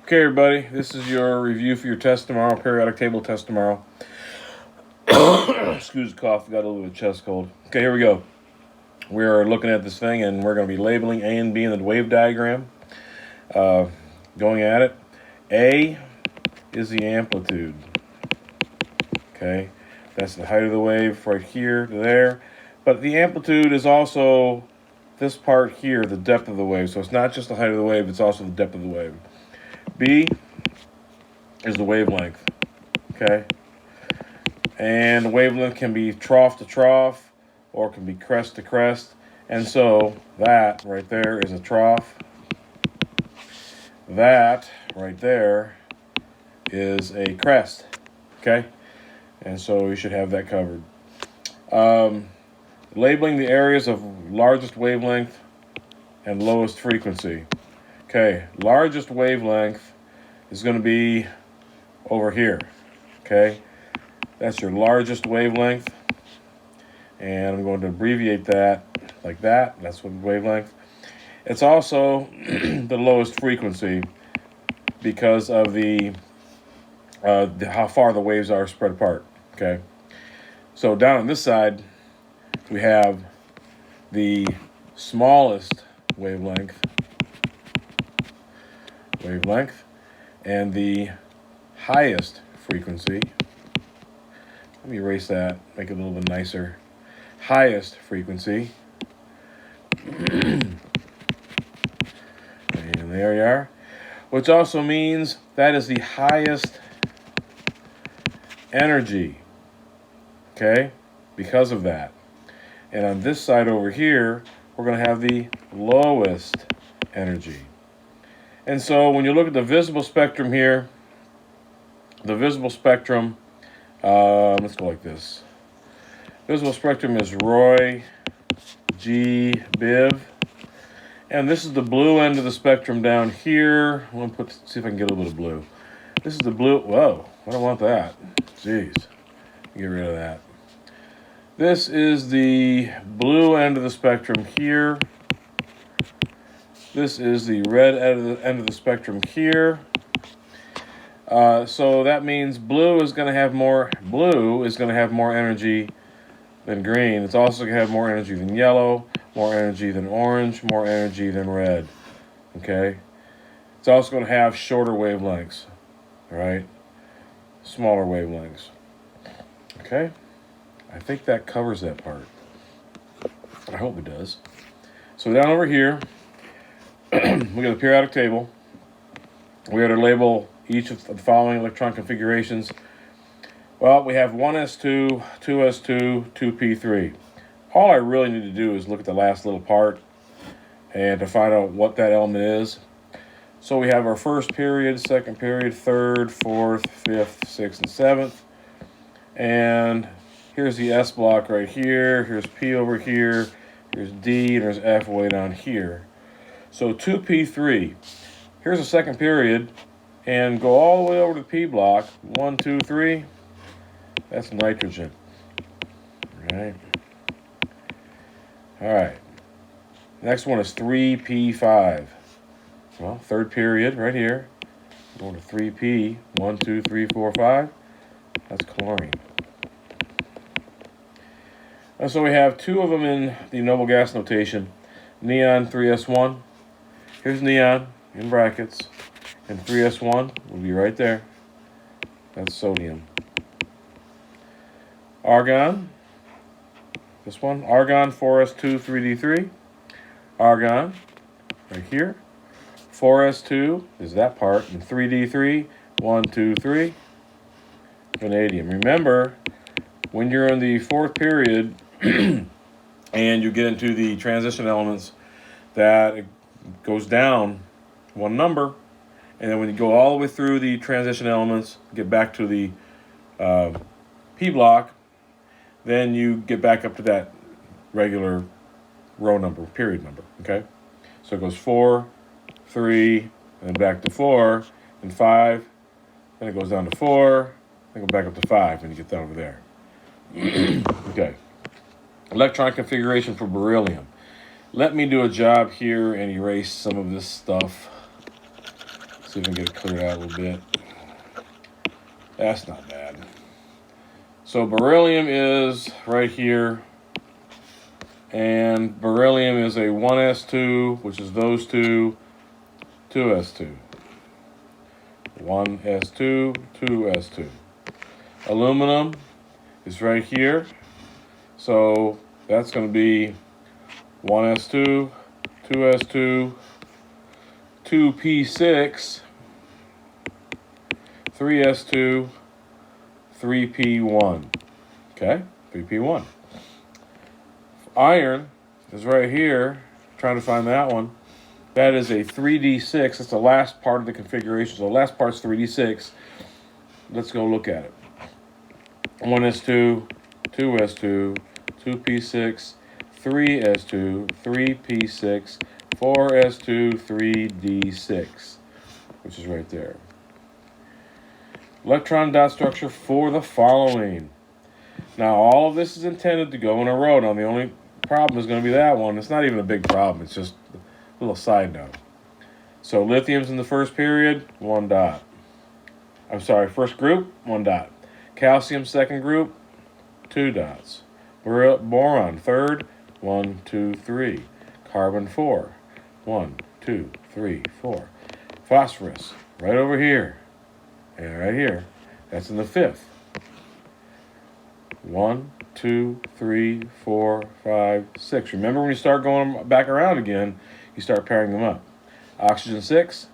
Okay, everybody, this is your review for your test tomorrow, periodic table test tomorrow. Excuse the cough, got a little bit of chest cold. Okay, here we go. We're looking at this thing, and we're going to be labeling A and B in the wave diagram. Going at it. A is the amplitude. Okay, that's the height of the wave right here to there. But the amplitude is also this part here, the depth of the wave. So it's not just the height of the wave, it's also the depth of the wave. B is the wavelength, okay? And the wavelength can be trough to trough or can be crest to crest. And so that right there is a trough. That right there is a crest, okay? And so you should have that covered. Labeling the areas of largest wavelength and lowest frequency. Okay, largest wavelength is going to be over here, okay? That's your largest wavelength, and I'm going to abbreviate that like that. That's what wavelength. It's also the lowest frequency because of the how far the waves are spread apart, okay? So down on this side, we have the smallest wavelength, and the highest frequency. Let me erase that, make it a little bit nicer. Highest frequency. And there you are. Which also means that is the highest energy. Okay? Because of that. And on this side over here, we're going to have the lowest energy. And so when you look at the visible spectrum here, the visible spectrum, let's go like this. Visible spectrum is Roy G. Biv. And this is the blue end of the spectrum down here. I'm going to see if I can get a little bit of blue. This is the blue. Whoa, I don't want that. Jeez. Get rid of that. This is the blue end of the spectrum here. This is the red end of the spectrum here. So that means blue is going to have more energy than green. It's also going to have more energy than yellow, more energy than orange, more energy than red. Okay? It's also going to have shorter wavelengths, all right? Smaller wavelengths. Okay? I think that covers that part. I hope it does. So down over here, we got the periodic table. We are to label each of the following electron configurations. Well, we have 1s2, 2s2, 2p3. All I really need to do is look at the last little part and to find out what that element is. So we have our first period, second period, third, fourth, fifth, sixth, and seventh. And here's the S block right here. Here's P over here. Here's D, and there's F way down here. So 2p3. Here's the second period. And go all the way over to the P block. 1, 2, 3. That's nitrogen. All right. Next one is 3p5. Well, third period right here. Going to 3p. 1, 2, 3, 4, 5. That's chlorine. And so we have two of them in the noble gas notation. Neon 3s1. Here's neon in brackets. And 3s1 will be right there. That's sodium. Argon. This one. Argon 4s2 3d3. Argon right here. 4s2 is that part. And 3d3. 1, 2, 3. Vanadium. Remember, when you're in the fourth period and you get into the transition elements, that it goes down one number. And then when you go all the way through the transition elements, get back to the P block, then you get back up to that regular row number, period number, okay? So it goes 4, 3, and then back to 4, and 5, then it goes down to 4, then go back up to 5, and you get that over there. Okay. Electron configuration for beryllium. Let me do a job here and erase some of this stuff. See if we can get it cleared out a little bit. That's not bad. So beryllium is right here. And beryllium is a 1s2, which is those two, 2s2. 1s2, 2s2. Aluminum is right here. So that's going to be 1s2, 2s2, 2p6, 3s2, 3p1. Okay, 3p1. Iron is right here. Trying to find that one. That is a 3d6. That's the last part of the configuration. So the last part's 3d6. Let's go look at it. 1s2, 2s2, 2p6, 3s2, 3p6, 4s2, 3d6, which is right there. Electron dot structure for the following. Now, all of this is intended to go in a row. Now, the only problem is going to be that one. It's not even a big problem. It's just a little side note. So, lithium's in the first period, 1 dot. I'm sorry, first group, 1 dot. Calcium, second group, 2 dots. Boron, third, 1, 2, 3. Carbon, 4. 1, 2, 3, 4. Phosphorus, right over here. And right here. That's in the fifth. 1, 2, 3, 4, 5, 6. Remember, when you start going back around again, you start pairing them up. Oxygen, 6.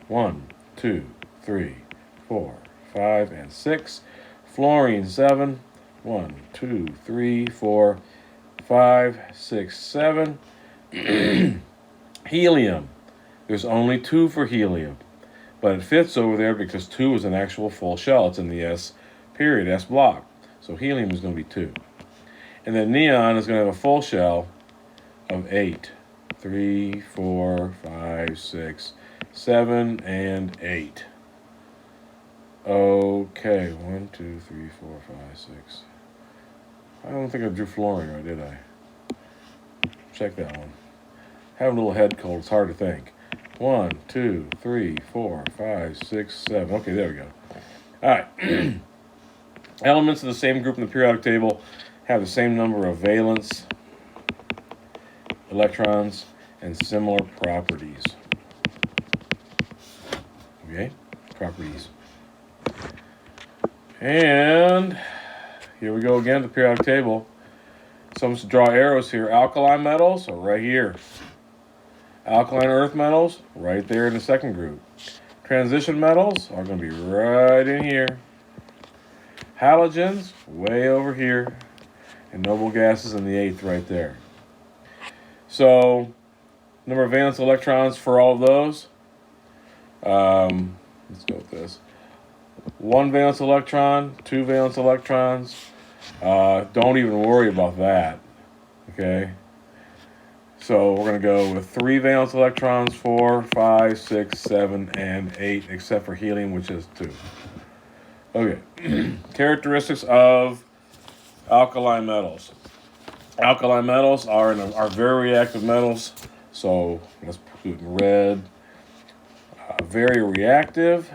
1, 2, 3, 4, 5, and 6. Fluorine, 7. 1, 2, 3, 4, 5, 6, 7. Helium. There's only 2 for helium. But it fits over there because 2 is an actual full shell. It's in the S period, S block. So helium is going to be 2. And then neon is going to have a full shell of 8. 3, 4, 5, 6, 7, and 8. Okay, 1, 2, 3, 4, 5, 6. I don't think I drew fluorine right, did I? Check that one. Having a little head cold, it's hard to think. 1, 2, 3, 4, 5, 6, 7. Okay, there we go. All right. Elements of the same group in the periodic table have the same number of valence, electrons, and similar properties. Okay, properties. And here we go again, the periodic table. So I'm just draw arrows here. Alkaline metals are right here. Alkaline earth metals, right there in the second group. Transition metals are going to be right in here. Halogens, way over here. And noble gases in the 8th right there. So, number of valence electrons for all of those. Let's go with this. 1 valence electron, 2 valence electrons. Don't even worry about that. Okay? So we're going to go with 3 valence electrons, 4, 5, 6, 7, and 8, except for helium, which is 2. Okay. Characteristics of alkali metals. Alkali metals are very reactive metals. So let's put it in red. Very reactive.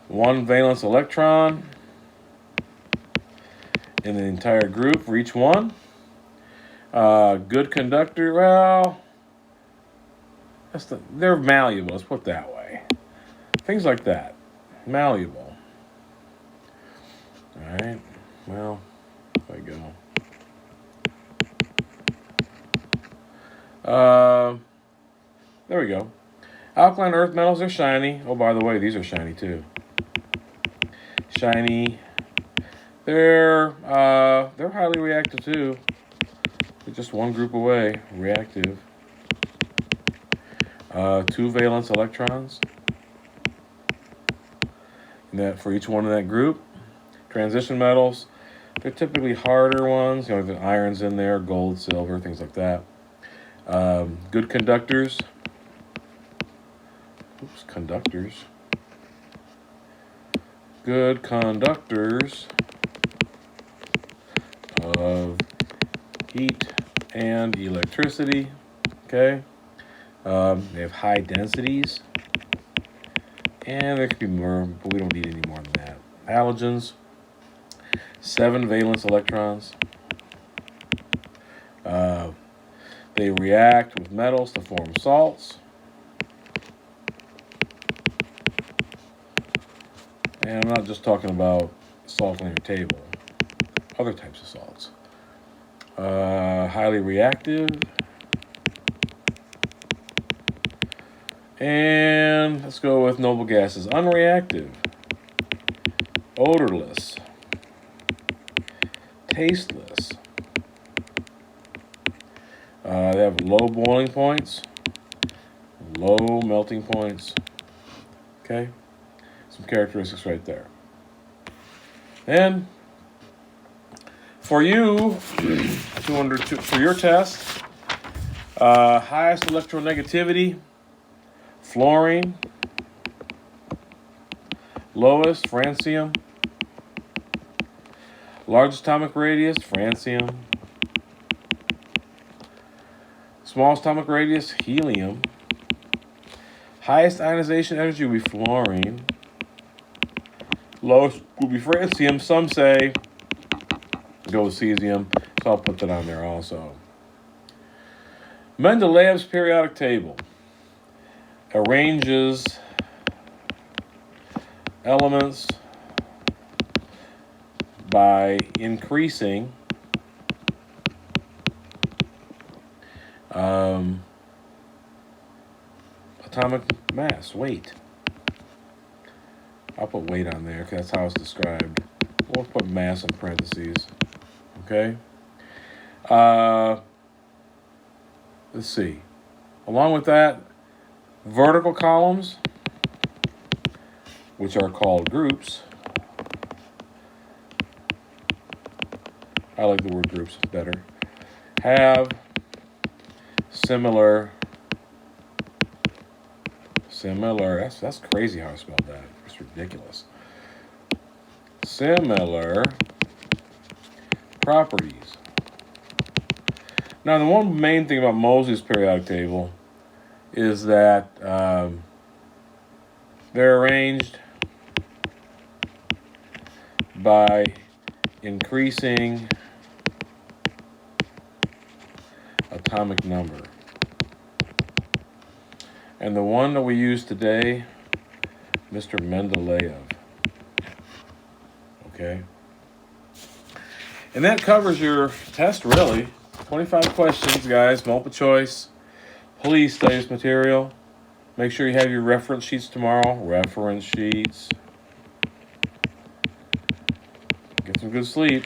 1 valence electron in the entire group for each one. Good conductor. Well, they're malleable. Let's put it that way. Things like that. Malleable. All right. Well, there we go. There we go. Alkaline earth metals are shiny. Oh, by the way, these are shiny too. Shiny. They're highly reactive too. They're just one group away. Reactive. 2 valence electrons. And that for each one in that group. Transition metals. They're typically harder ones. You know, the iron's in there, gold, silver, things like that. Good conductors. Oops, conductors. Good conductors of heat and electricity. Okay. They have high densities. And there could be more, but we don't need any more than that. Halogens, 7 valence electrons. They react with metals to form salts. And I'm not just talking about salt on your table. Other types of salts. Highly reactive. And let's go with noble gases. Unreactive. Odorless. Tasteless. They have low boiling points. Low melting points. Okay? Some characteristics right there. And for you, for your test, highest electronegativity, fluorine. Lowest, francium. Largest atomic radius, francium. Smallest atomic radius, helium. Highest ionization energy will be fluorine. Lowest will be francium. Some say go with cesium, so I'll put that on there also. Mendeleev's periodic table arranges elements by increasing atomic mass, weight. I'll put weight on there because that's how it's described. We'll put mass in parentheses. Okay? Let's see. Along with that, vertical columns, which are called groups. I like the word groups better. Have similar. That's crazy how I spelled that. It's ridiculous. Similar properties. Now, the one main thing about Moseley's periodic table is that they're arranged by increasing atomic number. And the one that we use today, Mr. Mendeleev. Okay? And that covers your test, really. 25 questions, guys, multiple choice. Please study this material. Make sure you have your reference sheets tomorrow. Reference sheets. Get some good sleep.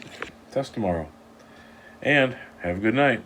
Test tomorrow. And have a good night.